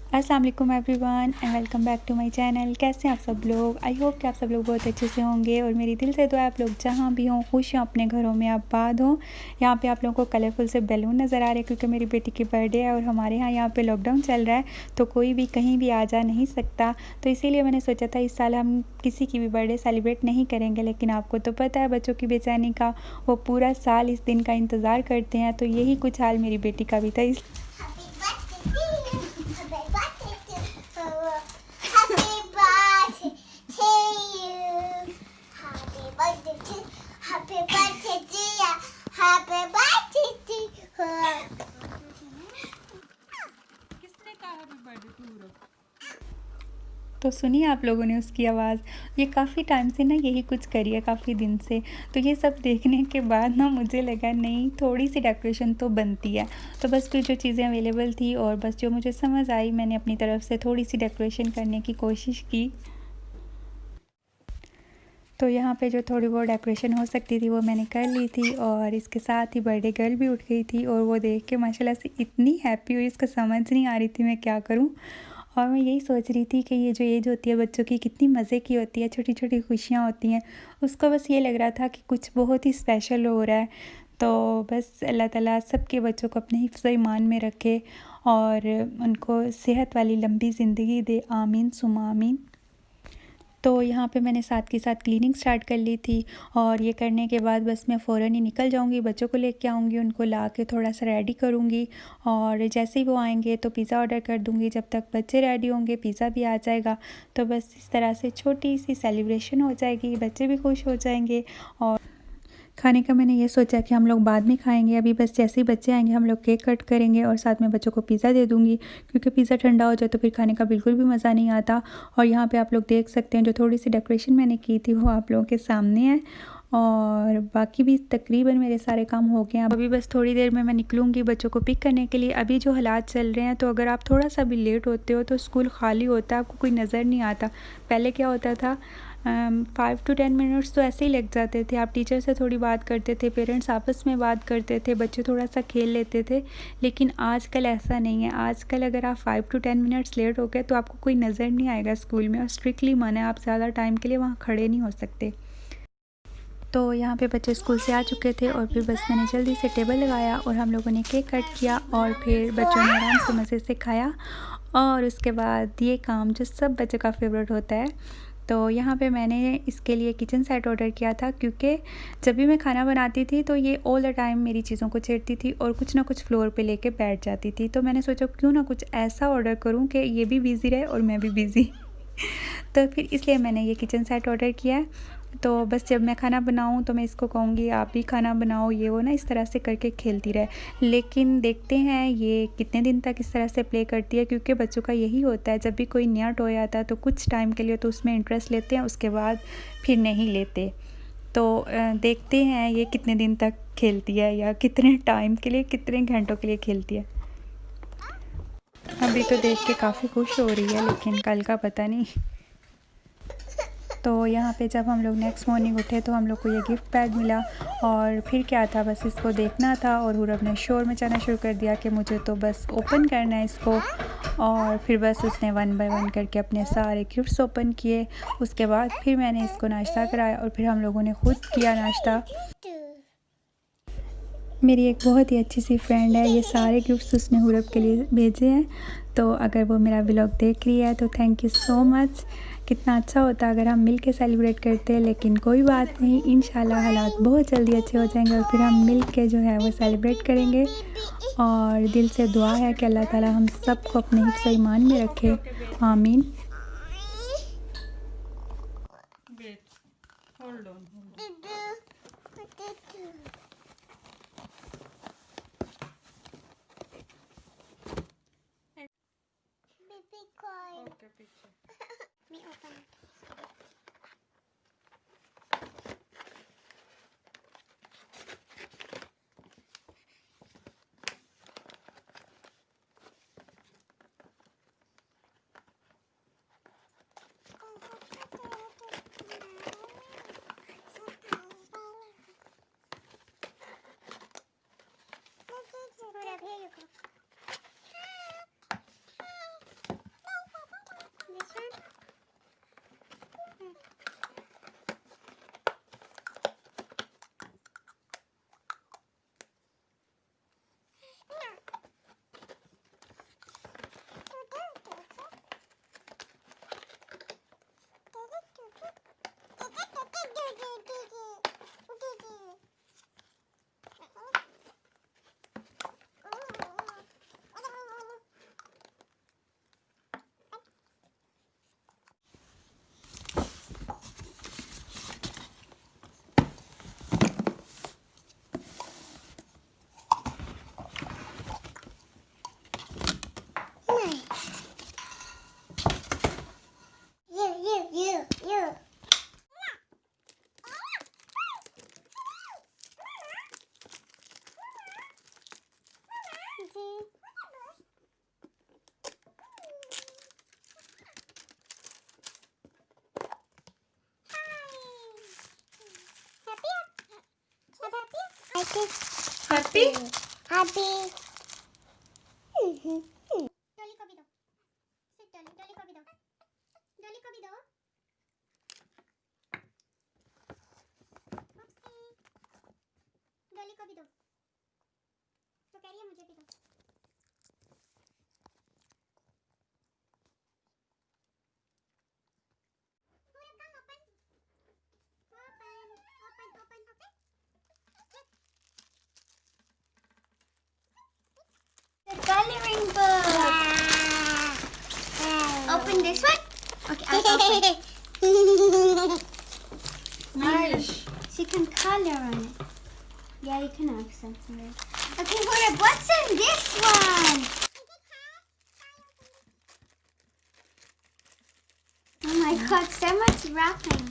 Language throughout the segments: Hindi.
अस्सलाम वालेकुम everyone and welcome back to my channel. कैसे हैं आप सब लोग? आई होप कि आप सब लोग बहुत अच्छे से होंगे और मेरी दिल से दुआ है आप लोग जहाँ भी हों खुश हों, अपने घरों में आबाद हों। यहाँ पे आप लोगों को कलरफुल से बैलून नज़र आ रहे हैं क्योंकि मेरी बेटी की बर्थडे है और हमारे यहाँ पे लॉकडाउन चल रहा है, तो कोई भी कहीं भी आ जा नहीं सकता। तो इसीलिए मैंने सोचा था इस साल हम किसी की भी बर्थडे सेलिब्रेट नहीं करेंगे, लेकिन आपको तो पता है बच्चों की बेचैनी का, वो पूरा साल इस दिन का इंतज़ार करते हैं। तो यही कुछ हाल मेरी बेटी का भी था। किसने कहा हैप्पी बर्थडे टू? तो सुनिए आप लोगों ने उसकी आवाज़। ये काफ़ी टाइम से ना यही कुछ करी है, काफ़ी दिन से। तो ये सब देखने के बाद ना मुझे लगा नहीं, थोड़ी सी डेकोरेशन तो बनती है। तो बस फिर जो चीज़ें अवेलेबल थी और बस जो मुझे समझ आई, मैंने अपनी तरफ से थोड़ी सी डेकोरेशन करने की कोशिश की। तो यहाँ पे जो थोड़ी बहुत डेकोरेशन हो सकती थी वो मैंने कर ली थी और इसके साथ ही बर्थडे गर्ल भी उठ गई थी और वो देख के माशाल्लाह से इतनी हैप्पी हुई, इसको समझ नहीं आ रही थी मैं क्या करूँ। और मैं यही सोच रही थी कि ये जो एज होती है बच्चों की कितनी मज़े की होती है, छोटी छोटी खुशियाँ होती हैं। उसको बस ये लग रहा था कि कुछ बहुत ही स्पेशल हो रहा है। तो बस अल्लाह ताला सबके बच्चों को अपने हिफ्ज़ ईमान में रखे और उनको सेहत वाली लंबी ज़िंदगी दे, आमीन सुमा आमीन। तो यहाँ पे मैंने साथ के साथ क्लीनिंग स्टार्ट कर ली थी और ये करने के बाद बस मैं फ़ौरन ही निकल जाऊँगी, बच्चों को लेके आऊँगी, उनको ला के थोड़ा सा रेडी करूँगी और जैसे ही वो आएंगे तो पिज़्ज़ा ऑर्डर कर दूँगी। जब तक बच्चे रेडी होंगे पिज़्ज़ा भी आ जाएगा। तो बस इस तरह से छोटी सी सेलिब्रेशन हो जाएगी, बच्चे भी खुश हो जाएंगे। और खाने का मैंने ये सोचा कि हम लोग बाद में खाएंगे, अभी बस जैसे ही बच्चे आएंगे हम लोग केक कट करेंगे और साथ में बच्चों को पिज़्ज़ा दे दूँगी, क्योंकि पिज़्ज़ा ठंडा हो जाए तो फिर खाने का बिल्कुल भी मज़ा नहीं आता। और यहाँ पे आप लोग देख सकते हैं जो थोड़ी सी डेकोरेशन मैंने की थी वो आप लोगों के सामने है और बाकी भी तकरीबन मेरे सारे काम हो गए हैं। अभी बस थोड़ी देर में मैं निकलूँगी बच्चों को पिक करने के लिए। अभी जो हालात चल रहे हैं तो अगर आप थोड़ा सा भी लेट होते हो तो स्कूल खाली होता है, आपको कोई नज़र नहीं आता। पहले क्या होता था 5 to 10 मिनट्स तो ऐसे ही लग जाते थे। आप टीचर से थोड़ी बात करते थे, पेरेंट्स आपस में बात करते थे, बच्चे थोड़ा सा खेल लेते थे। लेकिन आजकल ऐसा नहीं है। आजकल अगर आप 5 to 10 मिनट्स लेट हो गए तो आपको कोई नज़र नहीं आएगा स्कूल में और स्ट्रिक्टली मना है, आप ज़्यादा टाइम के लिए वहाँ खड़े नहीं हो सकते। तो यहाँ पे बच्चे स्कूल से आ चुके थे और फिर बस मैंने जल्दी से टेबल लगाया और हम लोगों ने केक कट किया और फिर बच्चों ने आराम से मज़े से खाया। और उसके बाद ये काम जो सब बच्चों का फेवरेट होता है, तो यहाँ पे मैंने इसके लिए किचन सेट ऑर्डर किया था, क्योंकि जब भी मैं खाना बनाती थी तो ये ऑल द टाइम मेरी चीज़ों को छेड़ती थी और कुछ ना कुछ फ्लोर पे लेके बैठ जाती थी। तो मैंने सोचा क्यों ना कुछ ऐसा ऑर्डर करूँ कि ये भी बिज़ी रहे और मैं भी बिज़ी। तो फिर इसलिए मैंने ये किचन सेट ऑर्डर किया है। तो बस जब मैं खाना बनाऊँ तो मैं इसको कहूँगी आप भी खाना बनाओ, ये वो ना इस तरह से करके खेलती रहे। लेकिन देखते हैं ये कितने दिन तक इस तरह से प्ले करती है, क्योंकि बच्चों का यही होता है, जब भी कोई नया टॉय आता है तो कुछ टाइम के लिए तो उसमें इंटरेस्ट लेते हैं, उसके बाद फिर नहीं लेते। तो देखते हैं ये कितने दिन तक खेलती है या कितने टाइम के लिए, कितने घंटों के लिए खेलती है। अभी तो देख के काफ़ी खुश हो रही है, लेकिन कल का पता नहीं। तो यहाँ पे जब हम लोग नेक्स्ट मॉर्निंग उठे तो हम लोग को ये गिफ्ट बैग मिला और फिर क्या था, बस इसको देखना था और हुरब ने शोर मचाना शुरू कर दिया कि मुझे तो बस ओपन करना है इसको। और फिर बस उसने 1 बाय 1 करके अपने सारे गिफ्ट्स ओपन किए। उसके बाद फिर मैंने इसको नाश्ता कराया और फिर हम लोगों ने खुद किया नाश्ता। मेरी एक बहुत ही अच्छी सी फ्रेंड है, ये सारे गिफ्ट्स उसने हुरब के लिए भेजे हैं। तो अगर वो मेरा व्लॉग देख रही है तो थैंक यू सो मच। कितना अच्छा होता अगर हम मिल के सेलिब्रेट करते हैं, लेकिन कोई बात नहीं, इंशाल्लाह हालात बहुत जल्दी अच्छे हो जाएंगे और फिर हम मिल के जो है वो सेलिब्रेट करेंगे। और दिल से दुआ है कि अल्लाह ताला हम सबको अपने हिफ्ज़ ईमान में रखे, आमीन। हैप्पी हैप्पी डॉली को भी दो, सिट डॉली, डॉली को भी दो, डॉली को भी दो। डॉली को भी दो, तो कह रही है मुझे भी दो। The coloring book. Open this one. Okay, I'll open. Nice She can color on it. Yeah, you can have something there. Okay, what's in this one? Oh my god, so much wrapping.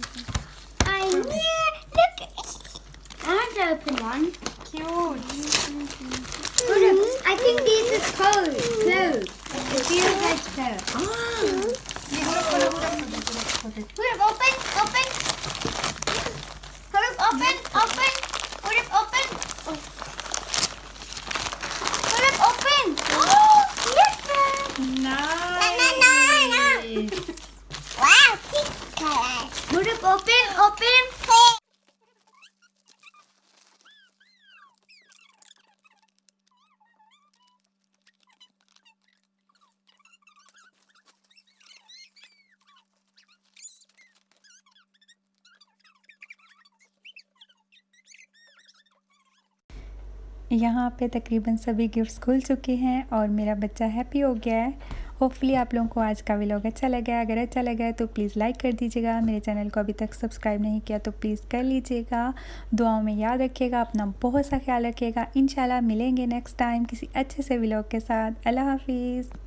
I knew. Look. I want to open one. Cute I think these are clothes. Clothes. It feels like clothes. Open. Open. Open. Open. Open. Open. Oh, look that. Nice Wow, pink color. Open. यहाँ पे तकरीबन सभी गिफ्ट्स खुल चुके हैं और मेरा बच्चा हैप्पी हो गया है। होपफुली आप लोगों को आज का व्लॉग अच्छा लगा है। अगर अच्छा लगा है तो प्लीज़ लाइक कर दीजिएगा। मेरे चैनल को अभी तक सब्सक्राइब नहीं किया तो प्लीज़ कर लीजिएगा। दुआओं में याद रखिएगा, अपना बहुत सा ख्याल रखिएगा। इंशाल्लाह मिलेंगे नेक्स्ट टाइम किसी अच्छे से व्लॉग के साथ। अल्लाह हाफिज़।